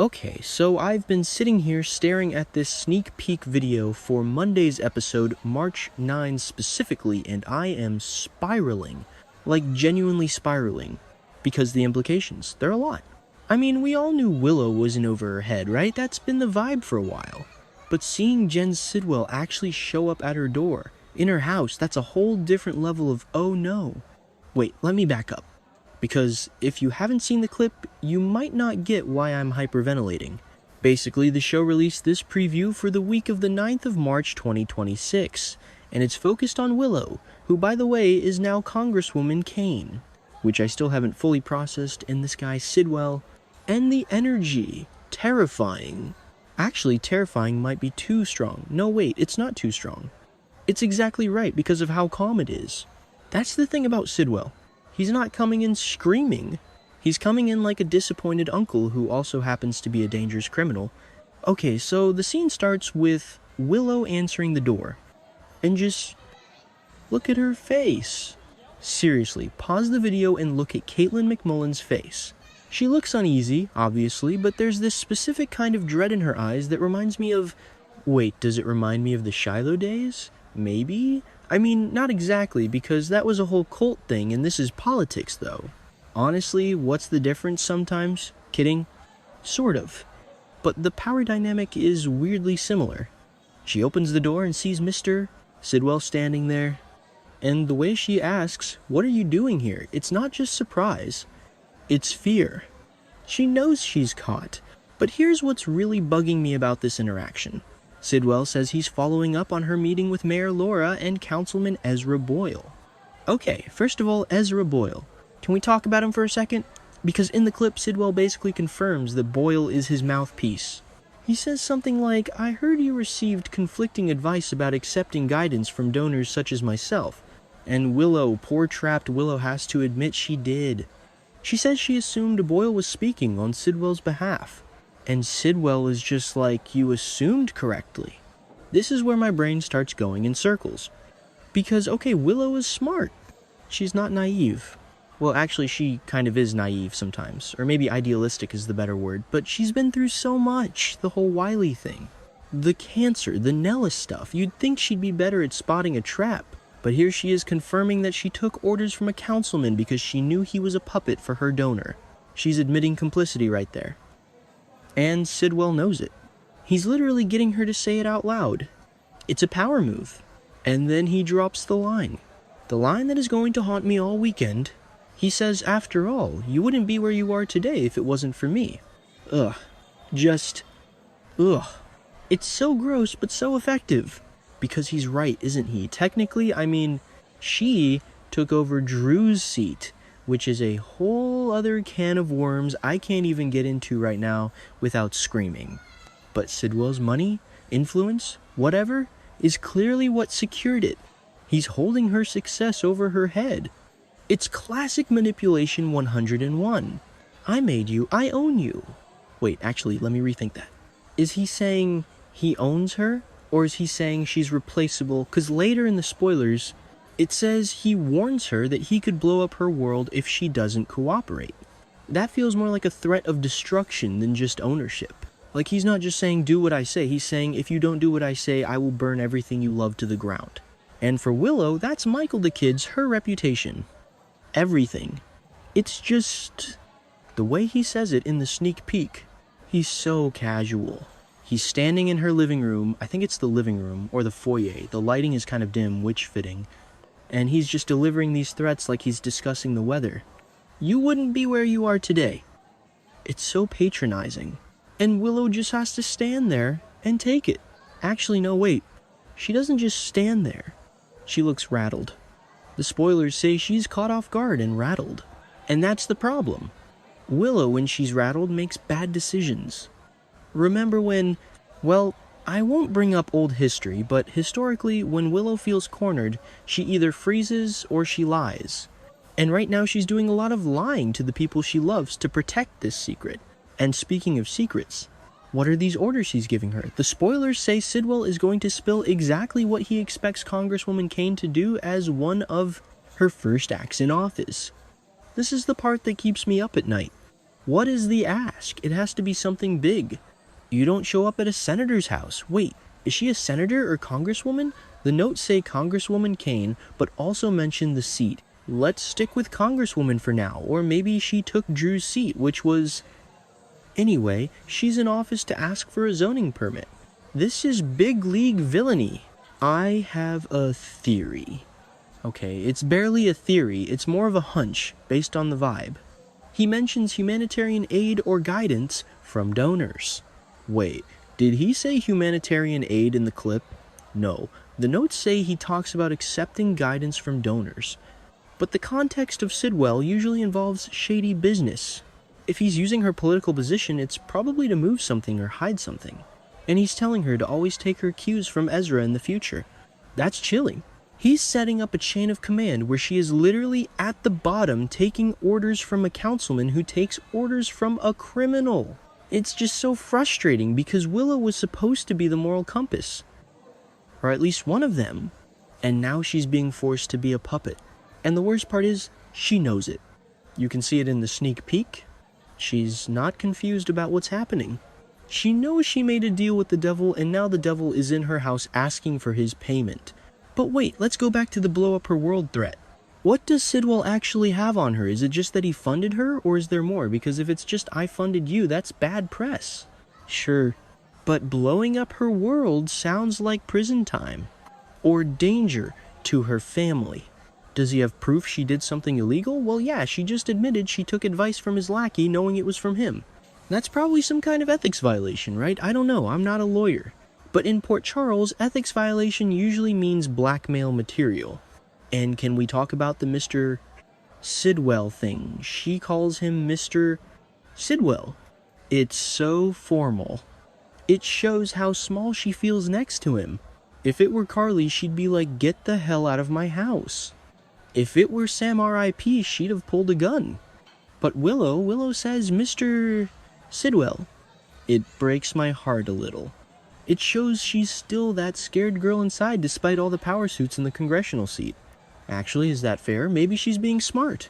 Okay, so I've been sitting here staring at this sneak peek video for Monday's episode, March 9 specifically, and I am spiraling. Like, genuinely spiraling. Because the implications, they're a lot. I mean, we all knew Willow was in over her head, right? That's been the vibe for a while. But seeing Jen Sidwell actually show up at her door, in her house, that's a whole different level of oh no. Wait, let me back up. Because if you haven't seen the clip, you might not get why I'm hyperventilating. Basically, the show released this preview for the week of the 9th of March 2026, and it's focused on Willow, who by the way is now Congresswoman Kane, which I still haven't fully processed, and this guy Sidwell, and the energy. Terrifying. Actually, terrifying might be too strong. No wait, it's not too strong. It's exactly right because of how calm it is. That's the thing about Sidwell. He's not coming in screaming. He's coming in like a disappointed uncle who also happens to be a dangerous criminal. Okay, so the scene starts with Willow answering the door. And just look at her face. Seriously, pause the video and look at Caitlin McMullen's face. She looks uneasy, obviously, but there's this specific kind of dread in her eyes that reminds me of... Wait, does it remind me of the Shiloh days? Maybe? I mean, not exactly, because that was a whole cult thing, and this is politics, though. Honestly, what's the difference sometimes? Kidding? Sort of. But the power dynamic is weirdly similar. She opens the door and sees Mr. Sidwell standing there. And the way she asks, "What are you doing here?" It's not just surprise. It's fear. She knows she's caught. But here's what's really bugging me about this interaction. Sidwell says he's following up on her meeting with Mayor Laura and Councilman Ezra Boyle. Okay, first of all, Ezra Boyle. Can we talk about him for a second? Because in the clip, Sidwell basically confirms that Boyle is his mouthpiece. He says something like, "I heard you received conflicting advice about accepting guidance from donors such as myself." And Willow, poor trapped Willow, has to admit she did. She says she assumed Boyle was speaking on Sidwell's behalf. And Sidwell is just like, you assumed correctly. This is where my brain starts going in circles. Because, okay, Willow is smart. She's not naive. Well, actually, she kind of is naive sometimes. Or maybe idealistic is the better word. But she's been through so much. The whole Wiley thing. The cancer, the Nellis stuff. You'd think she'd be better at spotting a trap. But here she is confirming that she took orders from a councilman because she knew he was a puppet for her donor. She's admitting complicity right there. And Sidwell knows it. He's literally getting her to say it out loud. It's a power move. And then he drops the line. The line that is going to haunt me all weekend. He says, "After all, you wouldn't be where you are today if it wasn't for me." Ugh. Just... ugh. It's so gross, but so effective. Because he's right, isn't he? Technically, I mean, she took over Drew's seat, which is a whole other can of worms I can't even get into right now without screaming. But Sidwell's money, influence, whatever, is clearly what secured it. He's holding her success over her head. It's classic manipulation 101. I made you, I own you. Wait, actually, let me rethink that. Is he saying he owns her? Or is he saying she's replaceable? Because later in the spoilers, it says he warns her that he could blow up her world if she doesn't cooperate. That feels more like a threat of destruction than just ownership. Like, he's not just saying, "Do what I say." He's saying, "If you don't do what I say, I will burn everything you love to the ground." And for Willow, that's Michael the Kid's, her reputation. Everything. It's just... the way he says it in the sneak peek. He's so casual. He's standing in her living room. I think it's the living room, or the foyer. The lighting is kind of dim, witch-fitting. And he's just delivering these threats like he's discussing the weather. You wouldn't be where you are today. It's so patronizing. And Willow just has to stand there and take it. Actually, no, wait. She doesn't just stand there. She looks rattled. The spoilers say she's caught off guard and rattled. And that's the problem. Willow, when she's rattled, makes bad decisions. Remember when, well, I won't bring up old history, but historically, when Willow feels cornered, she either freezes or she lies. And right now she's doing a lot of lying to the people she loves to protect this secret. And speaking of secrets, what are these orders he's giving her? The spoilers say Sidwell is going to spill exactly what he expects Congresswoman Kane to do as one of her first acts in office. This is the part that keeps me up at night. What is the ask? It has to be something big. You don't show up at a senator's house. Wait, is she a senator or congresswoman? The notes say Congresswoman Kane, but also mention the seat. Let's stick with Congresswoman for now, or maybe she took Drew's seat, which was... Anyway, she's in office to ask for a zoning permit. This is big league villainy. I have a theory. Okay, it's barely a theory, it's more of a hunch, based on the vibe. He mentions humanitarian aid or guidance from donors. Wait, did he say humanitarian aid in the clip? No, the notes say he talks about accepting guidance from donors. But the context of Sidwell usually involves shady business. If he's using her political position, it's probably to move something or hide something. And he's telling her to always take her cues from Ezra in the future. That's chilling. He's setting up a chain of command where she is literally at the bottom taking orders from a councilman who takes orders from a criminal. It's just so frustrating because Willow was supposed to be the moral compass. Or at least one of them. And now she's being forced to be a puppet. And the worst part is, she knows it. You can see it in the sneak peek. She's not confused about what's happening. She knows she made a deal with the devil, and now the devil is in her house asking for his payment. But wait, let's go back to the blow up her world threat. What does Sidwell actually have on her? Is it just that he funded her, or is there more? Because if it's just I funded you, that's bad press. Sure, but blowing up her world sounds like prison time. Or danger to her family. Does he have proof she did something illegal? Well, yeah, she just admitted she took advice from his lackey knowing it was from him. That's probably some kind of ethics violation, right? I don't know, I'm not a lawyer. But in Port Charles, ethics violation usually means blackmail material. And can we talk about the Mr. Sidwell thing? She calls him Mr. Sidwell. It's so formal. It shows how small she feels next to him. If it were Carly, she'd be like, get the hell out of my house. If it were Sam R.I.P., she'd have pulled a gun. But Willow says Mr. Sidwell. It breaks my heart a little. It shows she's still that scared girl inside despite all the power suits in the congressional seat. Actually, is that fair? Maybe she's being smart.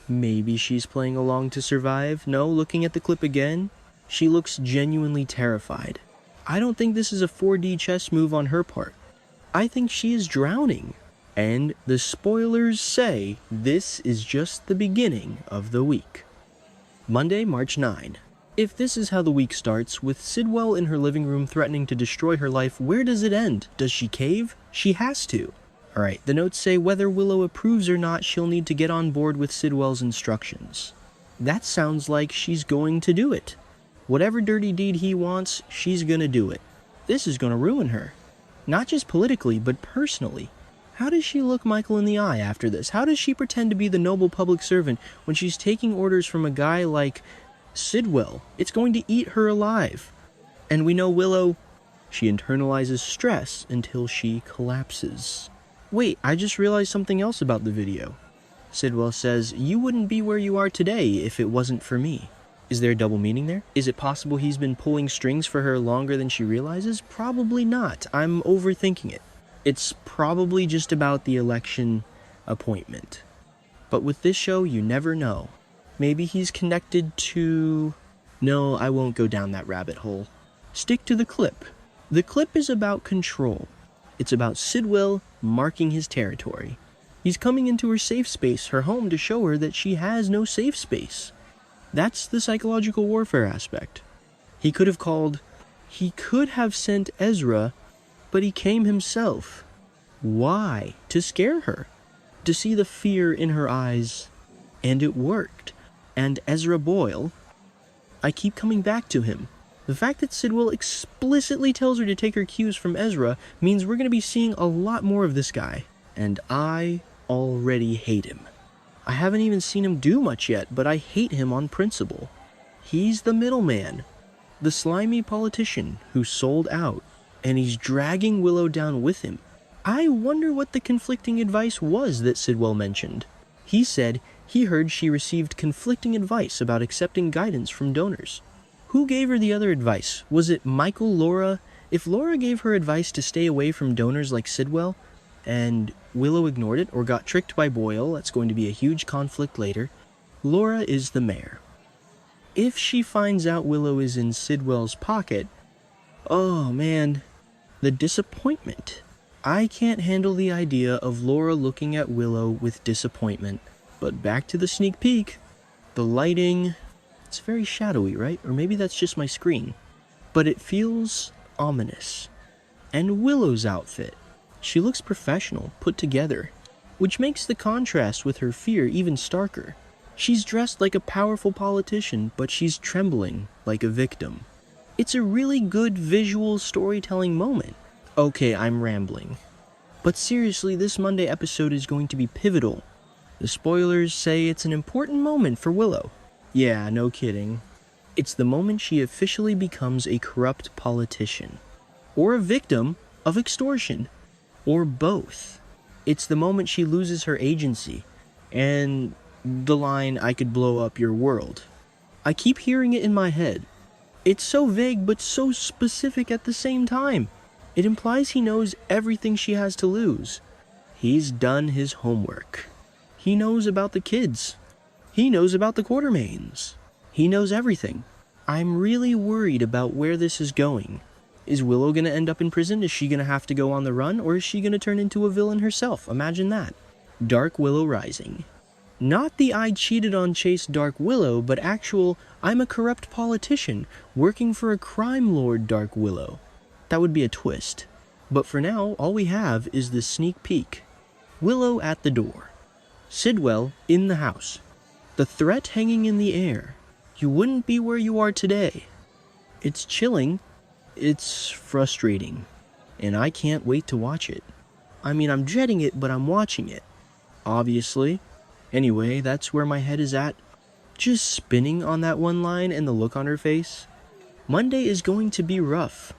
Maybe she's playing along to survive. No, looking at the clip again, she looks genuinely terrified. I don't think this is a 4D chess move on her part. I think she is drowning. And the spoilers say this is just the beginning of the week. Monday, March 9. If this is how the week starts, with Sidwell in her living room threatening to destroy her life, where does it end? Does she cave? She has to. Alright, the notes say whether Willow approves or not, she'll need to get on board with Sidwell's instructions. That sounds like she's going to do it. Whatever dirty deed he wants, she's gonna do it. This is gonna ruin her. Not just politically, but personally. How does she look Michael in the eye after this? How does she pretend to be the noble public servant when she's taking orders from a guy like Sidwell? It's going to eat her alive. And we know Willow, she internalizes stress until she collapses. Wait, I just realized something else about the video. Sidwell says, you wouldn't be where you are today if it wasn't for me. Is there a double meaning there? Is it possible he's been pulling strings for her longer than she realizes? Probably not. I'm overthinking it. It's probably just about the election appointment. But with this show, you never know. Maybe he's connected to... No, I won't go down that rabbit hole. Stick to the clip. The clip is about control. It's about Sidwell marking his territory. He's coming into her safe space, her home, to show her that she has no safe space. That's the psychological warfare aspect. He could have sent Ezra, but he came himself. Why? To scare her. To see the fear in her eyes. And it worked. And Ezra Boyle, I keep coming back to him. The fact that Sidwell explicitly tells her to take her cues from Ezra means we're going to be seeing a lot more of this guy. And I already hate him. I haven't even seen him do much yet, but I hate him on principle. He's the middleman. The slimy politician who sold out. And he's dragging Willow down with him. I wonder what the conflicting advice was that Sidwell mentioned. He said he heard she received conflicting advice about accepting guidance from donors. Who gave her the other advice? Was it Michael, Laura? If Laura gave her advice to stay away from donors like Sidwell, and Willow ignored it or got tricked by Boyle, that's going to be a huge conflict later, Laura is the mayor. If she finds out Willow is in Sidwell's pocket, oh man, the disappointment. I can't handle the idea of Laura looking at Willow with disappointment. But back to the sneak peek. The lighting, it's very shadowy, right? Or maybe that's just my screen. But it feels ominous. And Willow's outfit. She looks professional, put together, which makes the contrast with her fear even starker. She's dressed like a powerful politician, but she's trembling like a victim. It's a really good visual storytelling moment. Okay, I'm rambling. But seriously, this Monday episode is going to be pivotal. The spoilers say it's an important moment for Willow. Yeah, no kidding. It's the moment she officially becomes a corrupt politician. Or a victim of extortion. Or both. It's the moment she loses her agency. And the line, "I could blow up your world." I keep hearing it in my head. It's so vague but so specific at the same time. It implies he knows everything she has to lose. He's done his homework. He knows about the kids. He knows about the Quartermains. He knows everything. I'm really worried about where this is going. Is Willow going to end up in prison? Is she going to have to go on the run? Or is she going to turn into a villain herself? Imagine that. Dark Willow Rising. Not the "I cheated on Chase Dark Willow," but actual "I'm a corrupt politician working for a crime lord Dark Willow." That would be a twist. But for now, all we have is this sneak peek. Willow at the door. Sidwell in the house. The threat hanging in the air. You wouldn't be where you are today. It's chilling. It's frustrating. And I can't wait to watch it. I mean, I'm dreading it, but I'm watching it. Obviously. Anyway, that's where my head is at. Just spinning on that one line and the look on her face. Monday is going to be rough.